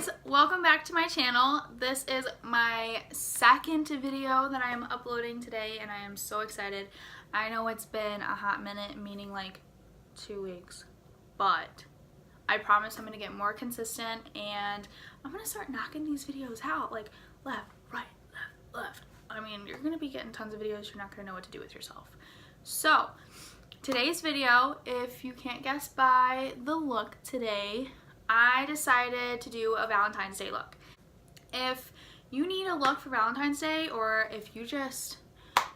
guys, welcome back to my channel. This is my second video that I am uploading today and I am so excited. I know it's been a hot minute, meaning like 2 weeks, but I promise I'm going to get more consistent and I'm going to start knocking these videos out like left, right, left. I mean, you're going to be getting tons of videos, you're not going to know what to do with yourself. So, today's video, if you can't guess by the look today, I decided to do a Valentine's Day look. If you need a look for Valentine's Day, or if you just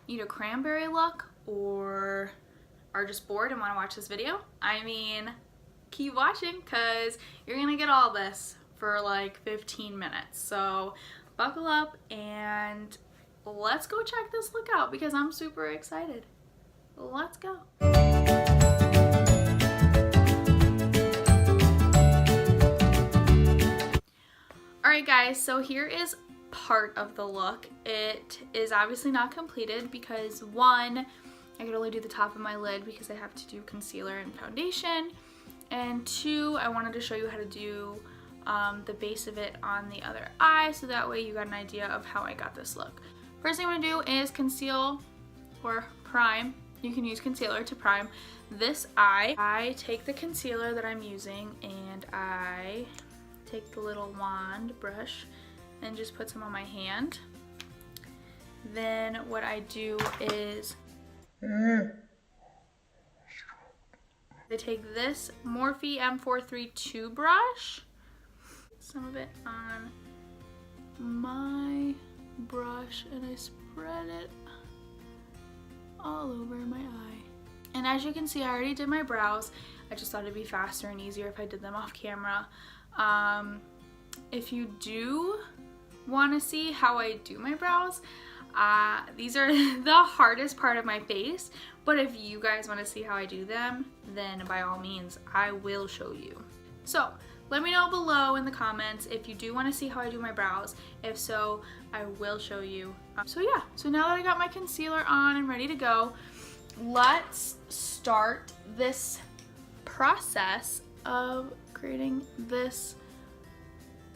need a cranberry look, or are just bored and want to watch this video, I mean, keep watching because you're gonna get all this for like 15 minutes. So buckle up and let's go check this look out because I'm super excited. Let's go. Alright guys, so here is part of the look. It is obviously not completed because one, I could only do the top of my lid because I have to do concealer and foundation, and two, I wanted to show you how to do the base of it on the other eye so that way you got an idea of how I got this look. First thing I'm going to do is conceal or prime. You can use concealer to prime this eye. I take the concealer that I'm using and I take the little wand brush and just put some on my hand. Then what I do is I take this Morphe M432 brush, some of it on my brush, and I spread it all over my eye. And as you can see, I already did my brows. I just thought it'd be faster and easier if I did them off camera. If you do want to see how I do my brows, these are the hardest part of my face, but if you guys want to see how I do them, then by all means I will show you. So let me know below in the comments if you do want to see how I do my brows. If so, I will show you. So yeah, so now that I got my concealer on and ready to go, let's start this process of creating this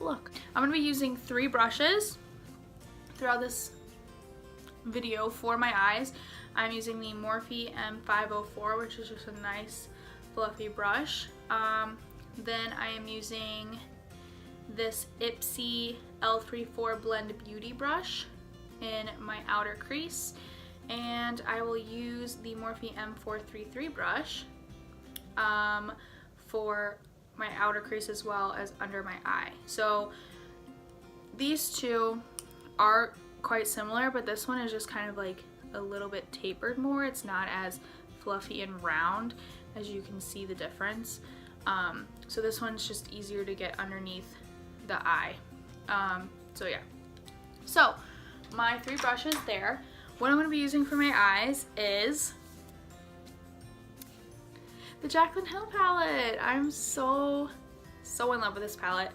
look. I'm going to be using 3 brushes throughout this video for my eyes. I'm using the Morphe M504, which is just a nice fluffy brush. Then I am using this Ipsy L34 Blend Beauty brush in my outer crease, and I will use the Morphe M433 brush for my outer crease as well as under my eye. So these two are quite similar, but this one is just kind of like a little bit tapered more. It's not as fluffy and round, as you can see the difference. So this one's just easier to get underneath the eye. So yeah. So my 3 brushes there. What I'm going to be using for my eyes is the Jaclyn Hill palette. I'm so in love with this palette.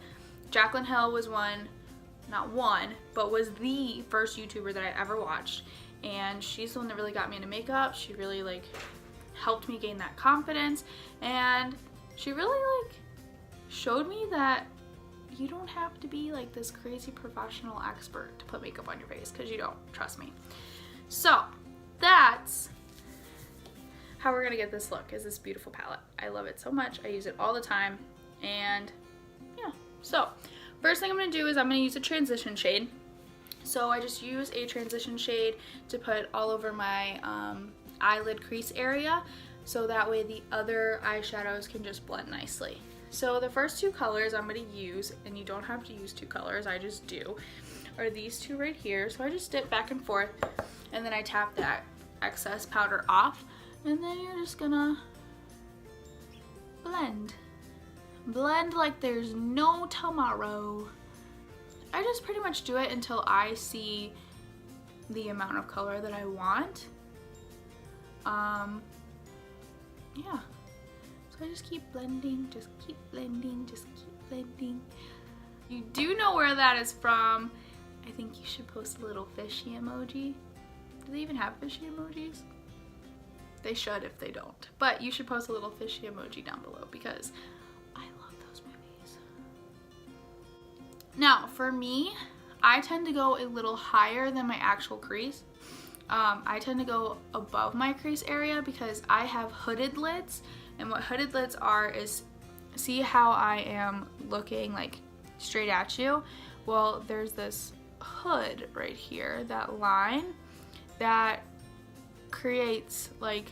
Jaclyn Hill was was the first YouTuber that I ever watched, and she's the one that really got me into makeup. She really like helped me gain that confidence, and she really like showed me that you don't have to be like this crazy professional expert to put makeup on your face, because you don't, trust me. So that's how we're gonna get this look, is this beautiful palette. I love it so much. I use it all the time, and yeah. So first thing I'm gonna do is I'm gonna use a transition shade. So I just use a transition shade to put all over my eyelid crease area, so that way the other eyeshadows can just blend nicely. So the first 2 colors I'm gonna use, and you don't have to use 2 colors, I just do, are these 2 right here. So I just dip back and forth, and then I tap that excess powder off. And then you're just gonna blend like there's no tomorrow. I just pretty much do it until I see the amount of color that I want. Yeah, so I just keep blending, just keep blending, just keep blending. You do know where that is from. I think you should post a little fishy emoji. Do they even have fishy emojis? They should if they don't. But you should post a little fishy emoji down below because I love those movies. Now, for me, I tend to go a little higher than my actual crease. I tend to go above my crease area because I have hooded lids, and what hooded lids are is, see how I am looking like straight at you? Well, there's this hood right here, that line, that creates like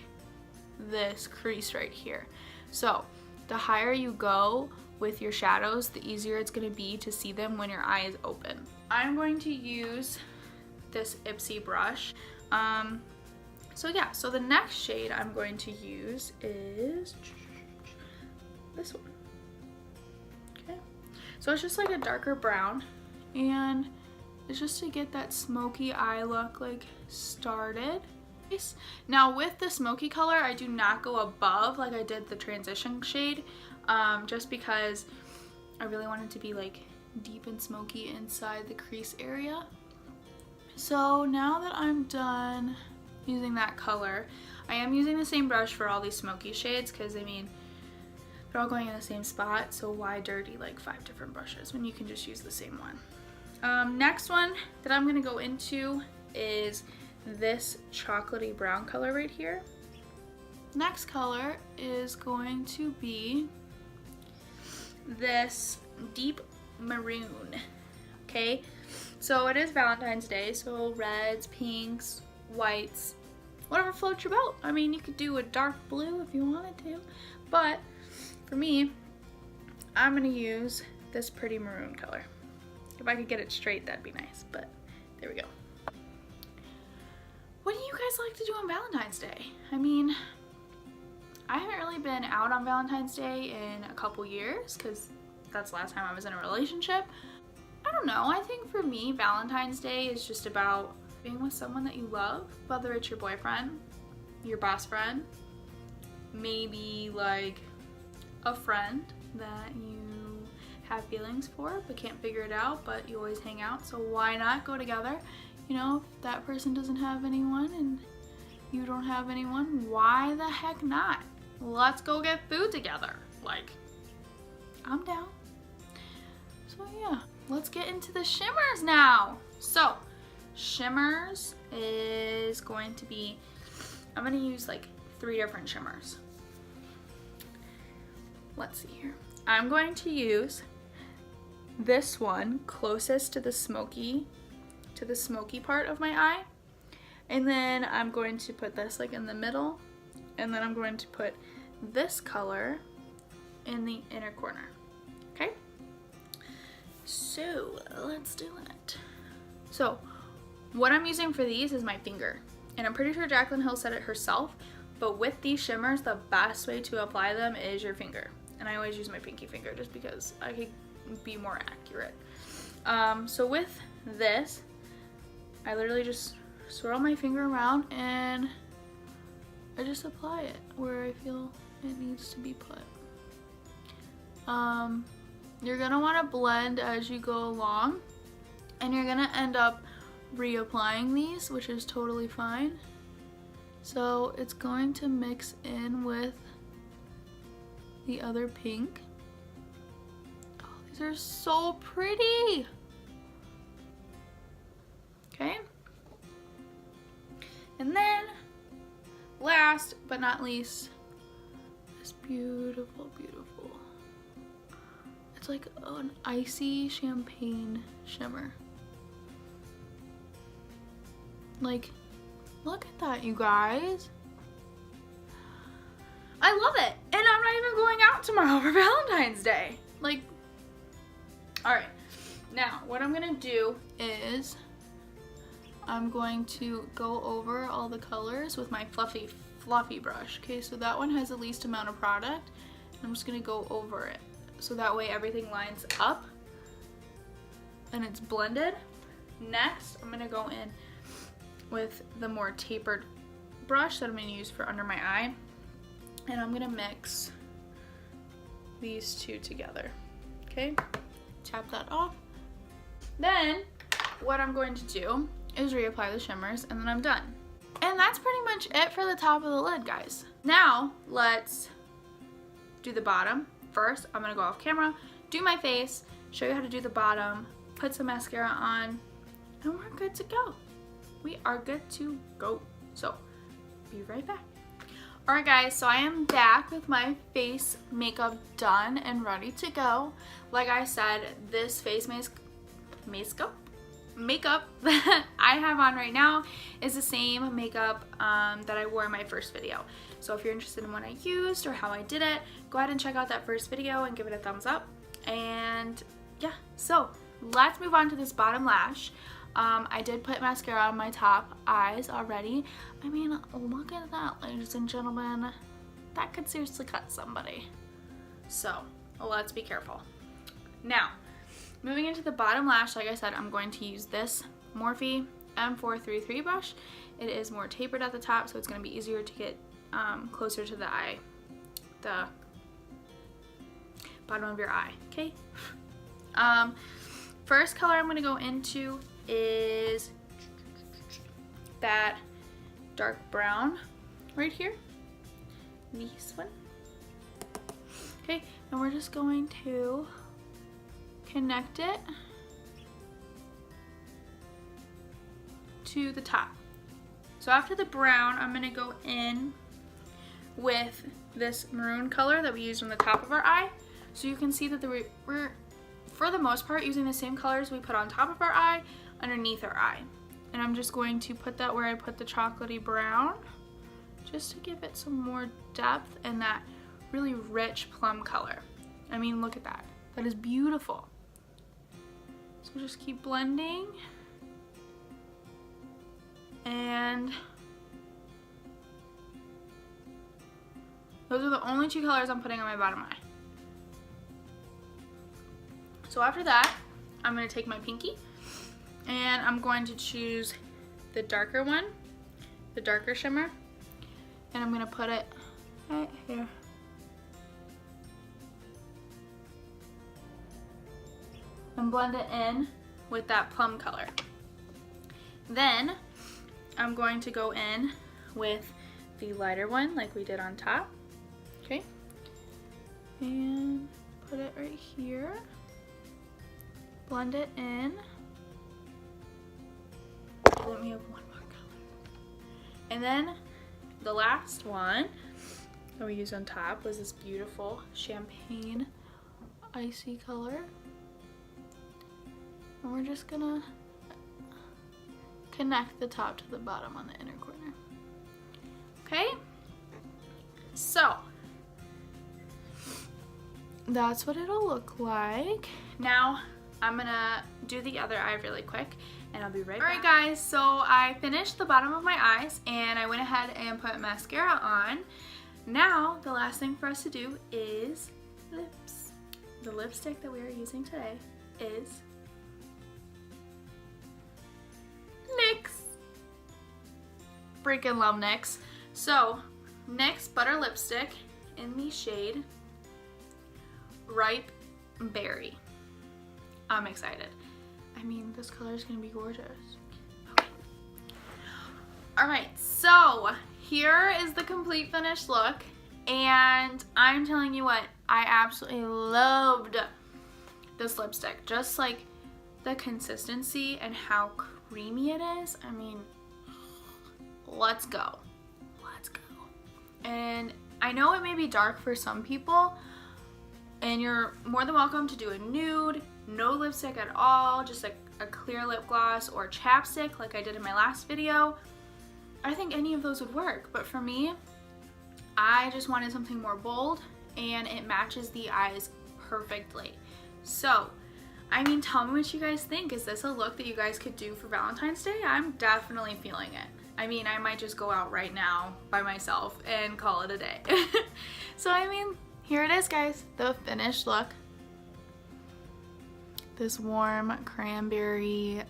this crease right here. So the higher you go with your shadows, the easier it's going to be to see them when your eye is open. I'm going to use this Ipsy brush. So yeah, so the next shade I'm going to use is this one. Okay, so it's just like a darker brown, and it's just to get that smoky eye look like started. Now with the smoky color, I do not go above like I did the transition shade, just because I really want it to be like deep and smoky inside the crease area. So now that I'm done using that color, I am using the same brush for all these smoky shades because, I mean, they're all going in the same spot, so why dirty like 5 different brushes when you can just use the same one? Next one that I'm going to go into is this chocolatey brown color right here. Next color is going to be this deep maroon. Okay, so it is Valentine's Day, so reds, pinks, whites, whatever floats your boat. I mean, you could do a dark blue if you wanted to, but for me, I'm gonna use this pretty maroon color. If I could get it straight, that'd be nice, but there we go. What do you guys like to do on Valentine's Day? I mean, I haven't really been out on Valentine's Day in a couple years because that's the last time I was in a relationship. I don't know, I think for me, Valentine's Day is just about being with someone that you love, whether it's your boyfriend, your best friend, maybe like a friend that you have feelings for but can't figure it out, but you always hang out, so why not go together? You know, if that person doesn't have anyone and you don't have anyone, why the heck not? Let's go get food together. Like, I'm down. So yeah, let's get into the shimmers now. So, shimmers is going to be, I'm gonna use like 3 different shimmers. Let's see here. I'm going to use this one closest to the smoky part of my eye, and then I'm going to put this like in the middle, and then I'm going to put this color in the inner corner. Okay, so let's do it. So what I'm using for these is my finger, and I'm pretty sure Jaclyn Hill said it herself, but with these shimmers, the best way to apply them is your finger, and I always use my pinky finger just because I could be more accurate. So with this, I literally just swirl my finger around and I just apply it where I feel it needs to be put. You're gonna want to blend as you go along, and you're gonna end up reapplying these, which is totally fine. So it's going to mix in with the other pink. Oh, these are so pretty. Okay, and then last but not least, this beautiful, beautiful, it's like an icy champagne shimmer. Like, look at that, you guys. I love it, and I'm not even going out tomorrow for Valentine's Day. Like, all right, now what I'm gonna do is I'm going to go over all the colors with my fluffy brush. Okay, so that one has the least amount of product. I'm just gonna go over it, so that way everything lines up and it's blended. Next, I'm gonna go in with the more tapered brush that I'm gonna use for under my eye, and I'm gonna mix these two together. Okay, tap that off. Then what I'm going to do is reapply the shimmers, and then I'm done. And that's pretty much it for the top of the lid, guys. Now let's do the bottom. First, I'm gonna go off camera, do my face, show you how to do the bottom, put some mascara on, and we're good to go. We are good to go. So, be right back. Alright guys, so I am back with my face makeup done and ready to go. Like I said, this face makeup that I have on right now is the same makeup that I wore in my first video. So if you're interested in what I used or how I did it, go ahead and check out that first video and give it a thumbs up. And yeah, so let's move on to this bottom lash. I did put mascara on my top eyes already. I mean, look at that, ladies and gentlemen. That could seriously cut somebody. So, let's be careful. Now, moving into the bottom lash, like I said, I'm going to use this Morphe M433 brush. It is more tapered at the top, so it's going to be easier to get closer to the eye, the bottom of your eye, okay? First color I'm going to go into is that dark brown right here, this one. Okay, and we're just going to connect it to the top. So after the brown, I'm going to go in with this maroon color that we used on the top of our eye. So you can see that we're, for the most part, using the same colors we put on top of our eye, underneath our eye. And I'm just going to put that where I put the chocolatey brown, just to give it some more depth and that really rich plum color. I mean, look at that. That is beautiful. So just keep blending. And those are the only two colors I'm putting on my bottom eye. So after that, I'm going to take my pinky and I'm going to choose the darker one, the darker shimmer, and I'm going to put it right here. And blend it in with that plum color. Then I'm going to go in with the lighter one like we did on top, okay? And put it right here. Blend it in. Let me have one more color. And then the last one that we used on top was this beautiful champagne icy color. And we're just gonna connect the top to the bottom on the inner corner. Okay? So, that's what it'll look like. Now, I'm gonna do the other eye really quick and I'll be right back. Alright guys, so I finished the bottom of my eyes and I went ahead and put mascara on. Now, the last thing for us to do is lips. The lipstick that we are using today is NYX. Freaking love NYX. So, NYX Butter Lipstick in the shade Ripe Berry. I'm excited. I mean, this color is gonna be gorgeous. Okay. Alright, so here is the complete finished look. And I'm telling you what, I absolutely loved this lipstick. Just like the consistency and how creamy it is. I mean, let's go. Let's go. And I know it may be dark for some people, and you're more than welcome to do a nude, no lipstick at all, just like a clear lip gloss or chapstick like I did in my last video. I think any of those would work, but for me, I just wanted something more bold and it matches the eyes perfectly. So, I mean, tell me what you guys think. Is this a look that you guys could do for Valentine's Day? I'm definitely feeling it. I mean, I might just go out right now by myself and call it a day. So, I mean, here it is, guys, the finished look. This warm cranberry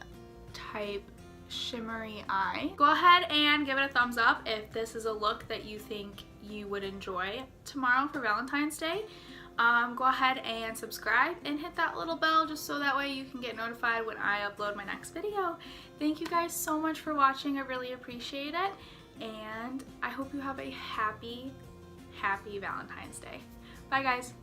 type shimmery eye. Go ahead and give it a thumbs up if this is a look that you think you would enjoy tomorrow for Valentine's Day. Go ahead and subscribe and hit that little bell just so that way you can get notified when I upload my next video. Thank you guys so much for watching. I really appreciate it. And I hope you have a happy, happy Valentine's Day. Bye guys.